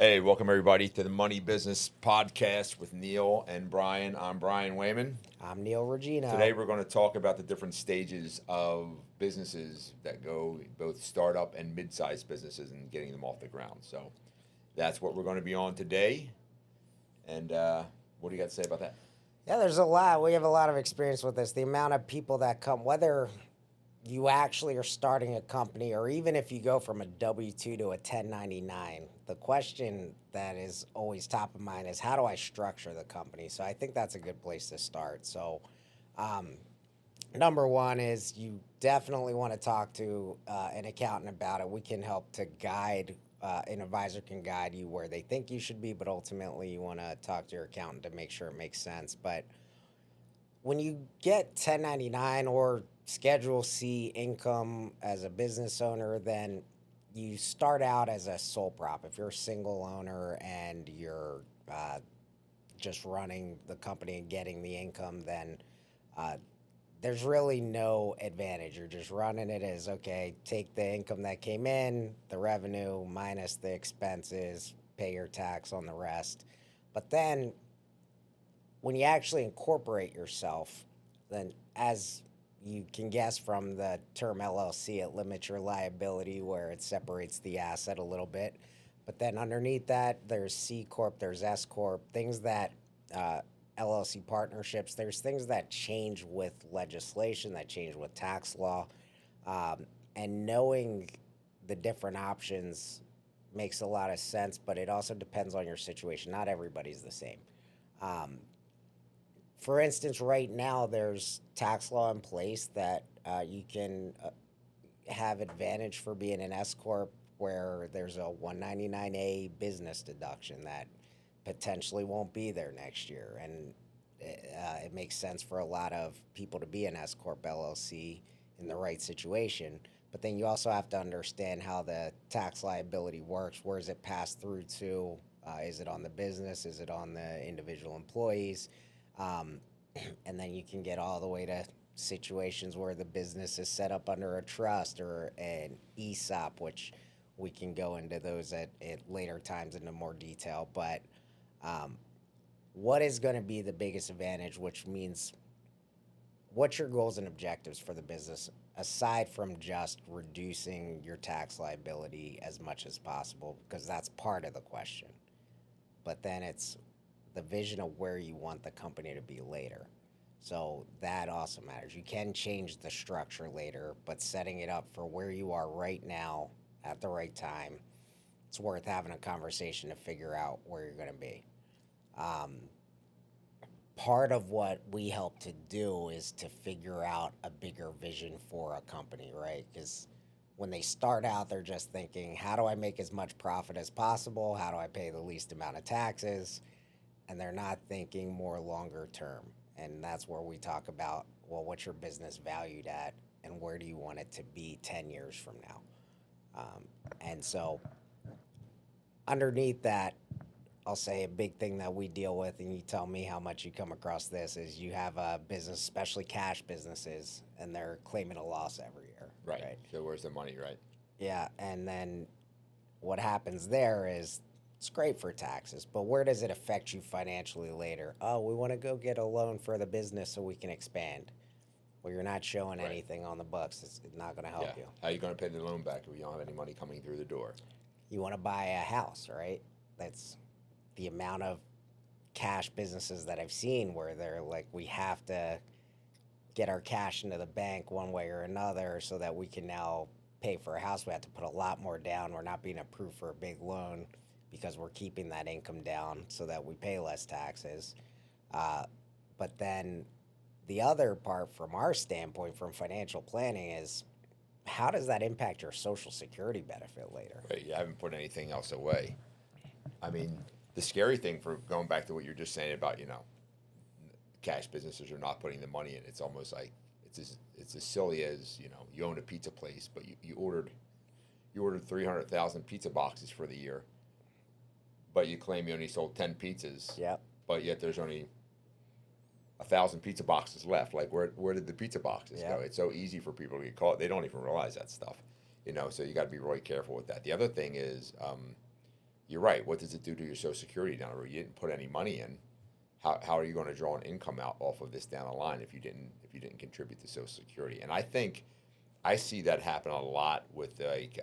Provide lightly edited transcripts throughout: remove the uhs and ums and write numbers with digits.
Hey, welcome everybody to the Money Business Podcast with Neal and Brian. I'm Brian Weyman. I'm Neal Regino. Today we're going to talk about the different stages of businesses that go both startup and mid-sized businesses and getting them off the ground. So that's what we're going to be on today. And what do you got to say about that? Yeah, there's a lot. We have a lot of experience with this. The amount of people that come, whether you actually are starting a company or even if you go from a W-2 to a 1099, the question that is always top of mind is how do I structure the company? So I think that's a good place to start. So number one is you definitely want to talk to an accountant about it. We can help to guide, an advisor can guide you where they think you should be, but ultimately you want to talk to your accountant to make sure it makes sense. But when you get 1099 or Schedule C income as a business owner, then you start out as a sole prop. If you're a single owner and you're just running the company and getting the income, then there's really no advantage. You're just running it as, okay, take the income that came in, the revenue minus the expenses, pay your tax on the rest. But then when you actually incorporate yourself, then as you can guess from the term LLC, it limits your liability where it separates the asset a little bit. But then underneath that, there's C-corp, there's s-corp, things that LLC partnerships, there's things that change with legislation, that change with tax law. And knowing the different options makes a lot of sense, but it also depends on your situation. Not everybody's the same. For instance, right now there's tax law in place that you can have advantage for being an S-corp where there's a 199A business deduction that potentially won't be there next year. And it makes sense for a lot of people to be an S-corp LLC in the right situation. But then you also have to understand how the tax liability works. Where is it passed through to? Is it on the business? Is it on the individual employees? And then you can get all the way to situations where the business is set up under a trust or an ESOP, which we can go into those at later times into more detail. But what is going to be the biggest advantage, which means what's your goals and objectives for the business aside from just reducing your tax liability as much as possible, because that's part of the question. But then it's the vision of where you want the company to be later. So that also matters. You can change the structure later, but setting it up for where you are right now at the right time, it's worth having a conversation to figure out where you're going to be. Part of what we help to do is to figure out a bigger vision for a company, right? Because when they start out, they're just thinking, how do I make as much profit as possible? How do I pay the least amount of taxes? And they're not thinking more longer term. And that's where we talk about, well, what's your business valued at and where do you want it to be 10 years from now? And so underneath that, I'll say a big thing that we deal with, and you tell me how much you come across this, is you have a business, especially cash businesses, and they're claiming a loss every year. Right. So where's the money, right? Yeah, and then what happens there is it's great for taxes, but where does it affect you financially later? Oh, we want to go get a loan for the business so we can expand. Well, you're not showing anything on the books. It's not going to help you. How are you going to pay the loan back if you don't have any money coming through the door? You want to buy a house, right? That's the amount of cash businesses that I've seen where they're like, we have to get our cash into the bank one way or another so that we can now pay for a house. We have to put a lot more down. We're not being approved for a big loan because we're keeping that income down so that we pay less taxes. But then the other part from our standpoint, from financial planning, is how does that impact your Social Security benefit later? Right. You haven't put anything else away. I mean, the scary thing, for going back to what you're just saying about, cash businesses are not putting the money in. It's almost like it's as silly as, you own a pizza place, but you ordered 300,000 pizza boxes for the year, but you claim you only sold 10 pizzas. Yep. But yet there's only 1,000 pizza boxes left. Like, where did the pizza boxes go? It's so easy for people to get caught. They don't even realize that stuff. So you got to be really careful with that. The other thing is, you're right. What does it do to your Social Security down the road? You didn't put any money in. How are you going to draw an income out off of this down the line if you didn't contribute to Social Security? And I think I see that happen a lot with like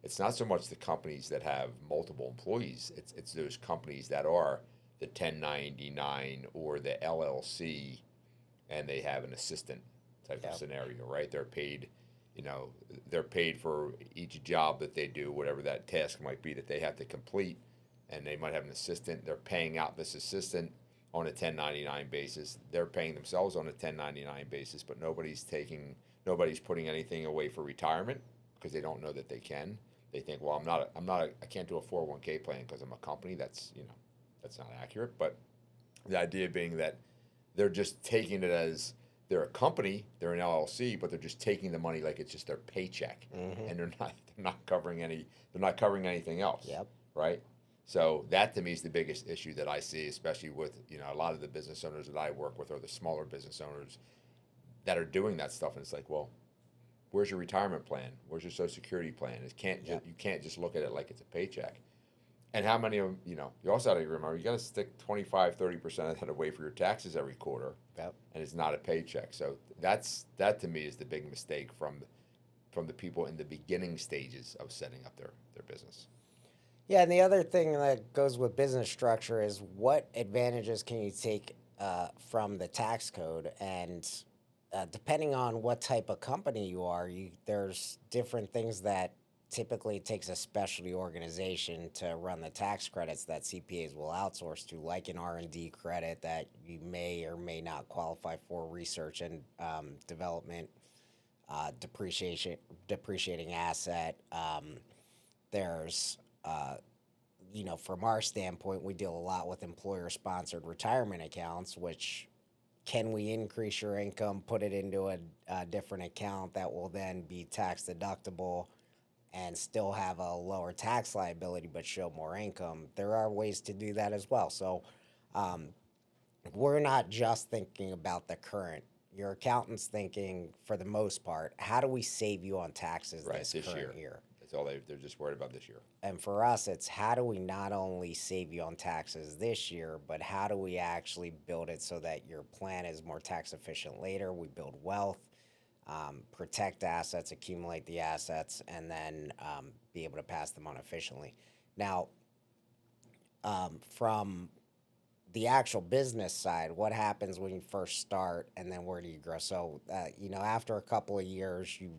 it's not so much the companies that have multiple employees. It's those companies that are the 1099 or the LLC, and they have an assistant type of scenario, right? They're paid, they're paid for each job that they do, whatever that task might be that they have to complete, and they might have an assistant. They're paying out this assistant on a 1099 basis. They're paying themselves on a 1099 basis, but nobody's putting anything away for retirement because they don't know that they can. They think, well, I can't do a 401k plan because I'm a company. That's not accurate. But the idea being that they're just taking it as they're a company, they're an LLC, but they're just taking the money like it's just their paycheck, and they're not covering anything else. Yep. Right. So that to me is the biggest issue that I see, especially with a lot of the business owners that I work with, or the smaller business owners that are doing that stuff, and it's like, well, where's your retirement plan? Where's your Social Security plan? You can't just look at it like it's a paycheck. And how many of them, you also have to remember, you got to stick 25-30% of that away for your taxes every quarter. Yep. And it's not a paycheck. So that to me is the big mistake from the people in the beginning stages of setting up their business. Yeah, and the other thing that goes with business structure is what advantages can you take from the tax code, and depending on what type of company you are, there's different things that typically it takes a specialty organization to run the tax credits that CPAs will outsource to, like an R&D credit that you may or may not qualify for, research and development, depreciating asset. There's from our standpoint, we deal a lot with employer-sponsored retirement accounts, which can we increase your income, put it into a different account that will then be tax deductible and still have a lower tax liability but show more income? There are ways to do that as well. So we're not just thinking about the current. Your accountant's thinking, for the most part, how do we save you on taxes this current year? That's all they're just worried about this year. And for us, it's how do we not only save you on taxes this year, but how do we actually build it so that your plan is more tax efficient later? We build wealth, protect assets, accumulate the assets, and then be able to pass them on efficiently. Now, from the actual business side, what happens when you first start, and then where do you grow? So, after a couple of years, you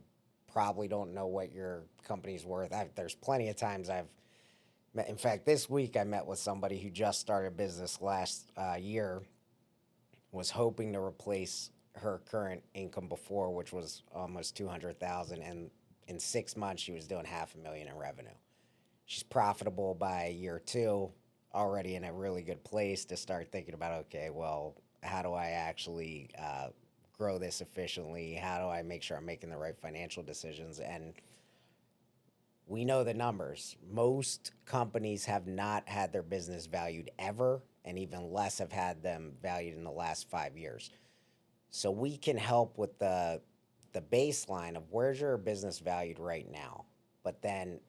probably don't know what your company's worth. There's plenty of times in fact, this week I met with somebody who just started a business last year, was hoping to replace her current income before, which was almost $200,000, and in 6 months she was doing $500,000 in revenue. She's profitable by year 2, already in a really good place to start thinking about, okay, well, how do I actually grow this efficiently? How do I make sure I'm making the right financial decisions? And we know the numbers. Most companies have not had their business valued ever, and even less have had them valued in the last 5 years. So we can help with the baseline of where's your business valued right now, but then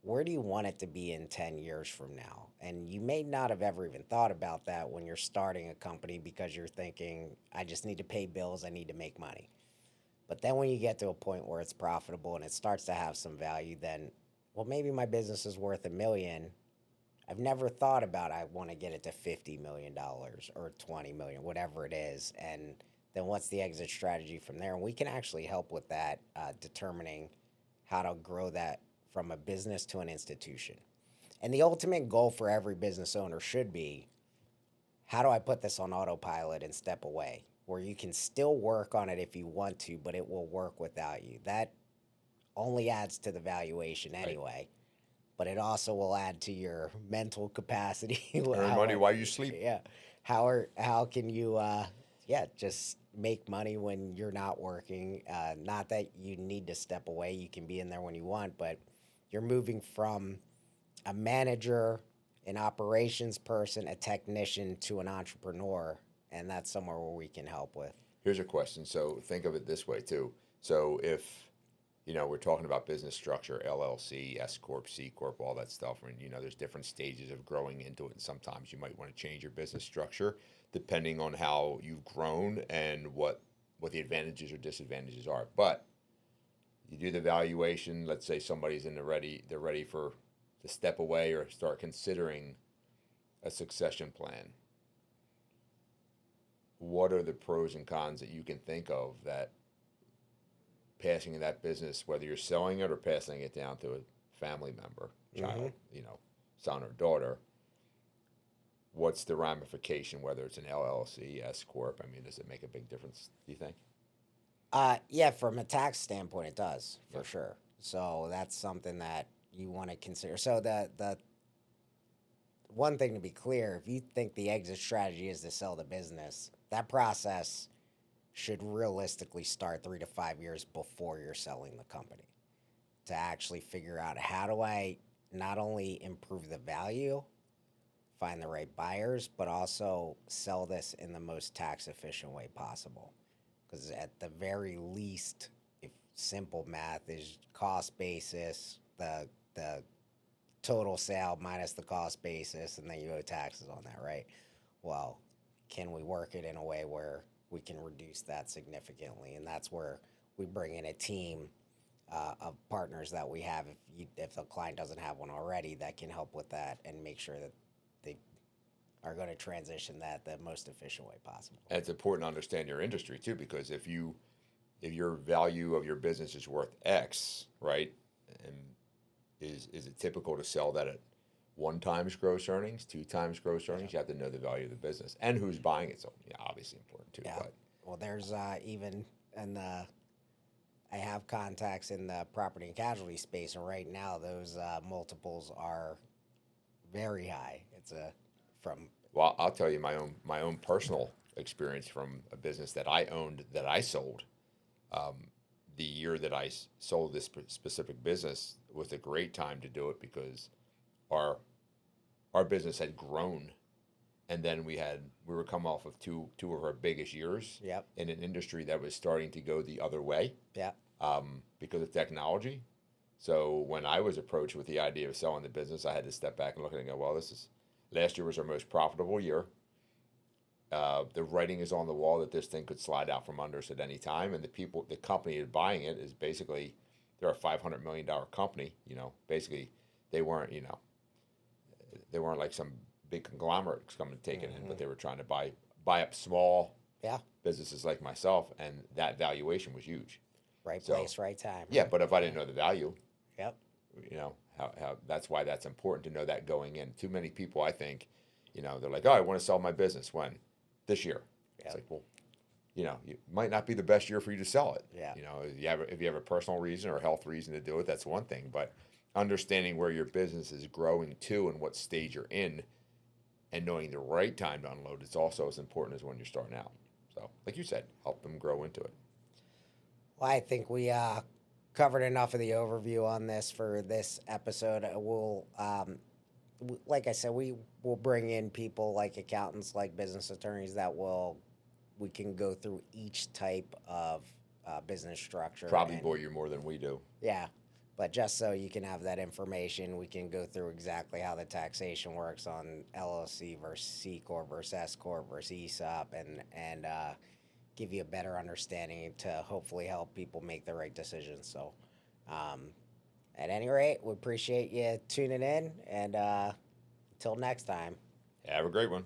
where do you want it to be in 10 years from now? And you may not have ever even thought about that when you're starting a company, because you're thinking, I just need to pay bills, I need to make money. But then when you get to a point where it's profitable and it starts to have some value, then, well, maybe my business is worth $1 million. I've never thought about I want to get it to $50 million or $20 million, whatever it is. And then what's the exit strategy from there? And we can actually help with that, determining how to grow that from a business to an institution. And the ultimate goal for every business owner should be, how do I put this on autopilot and step away, where you can still work on it if you want to, but it will work without you? That only adds to the valuation anyway, but it also will add to your mental capacity. Earn money while you sleep. Yeah. How can you just make money when you're not working? Not that you need to step away. You can be in there when you want, but you're moving from a manager, an operations person, a technician, to an entrepreneur, and that's somewhere where we can help with. Here's a question. So think of it this way too. So if we're talking about business structure, LLC, s-corp, c-corp, all that stuff. And there's different stages of growing into it, and sometimes you might want to change your business structure depending on how you've grown and what the advantages or disadvantages are. But you do the valuation. Let's say somebody's they're ready to step away or start considering a succession plan. What are the pros and cons that you can think of that passing that business, whether you're selling it or passing it down to a family member, child, son or daughter, what's the ramification, whether it's an LLC, S-corp? I mean, does it make a big difference, do you think? Yeah, from a tax standpoint, it does for sure. So that's something that you want to consider. So the one thing to be clear, if you think the exit strategy is to sell the business, that process should realistically start 3 to 5 years before you're selling the company to actually figure out how do I not only improve the value, find the right buyers, but also sell this in the most tax efficient way possible. Because at the very least, if simple math is cost basis, the total sale minus the cost basis, and then you owe taxes on that, right? Well, can we work it in a way where we can reduce that significantly? And that's where we bring in a team of partners that we have, if the client doesn't have one already, that can help with that and make sure that they are going to transition that the most efficient way possible. And it's important to understand your industry too, because if your value of your business is worth X, right, and is it typical to sell that at 1 times gross earnings, 2 times gross earnings? You have to know the value of the business and who's buying it. So obviously important too. Yeah. But well, there's even in the I have contacts in the property and casualty space, and right now those multiples are very high. It's well, I'll tell you my own personal experience from a business that I owned that I sold. The year that I sold this specific business was a great time to do it because our business had grown, and then we were coming off of two of our biggest years. Yep. In an industry that was starting to go the other way. Yeah. Because of technology. So when I was approached with the idea of selling the business, I had to step back and look at it and go, well, last year was our most profitable year. The writing is on the wall that this thing could slide out from under us at any time, and the company buying it is basically, they're a $500 million company. Basically, they weren't like some big conglomerate coming to take it in, but they were trying to buy up small businesses like myself, and that valuation was huge. Right place, right time. Yeah, but if I didn't know the value, yep. How that's why that's important to know that going in. Too many people, I think, they're like, oh, I want to sell my business when this year. Yep. It's like, well, it might not be the best year for you to sell it. Yeah. If you have a personal reason or a health reason to do it, that's one thing. But understanding where your business is growing to and what stage you're in, and knowing the right time to unload, it's also as important as when you're starting out. So, like you said, help them grow into it. Well, I think we covered enough of the overview on this for this episode. We'll, like I said, we will bring in people like accountants, like business attorneys we can go through each type of business structure. Probably bore you more than we do. Yeah, but just so you can have that information, we can go through exactly how the taxation works on LLC versus C-corp versus S-corp versus ESOP, and give you a better understanding to hopefully help people make the right decisions. So, at any rate, we appreciate you tuning in, and until next time. Have a great one.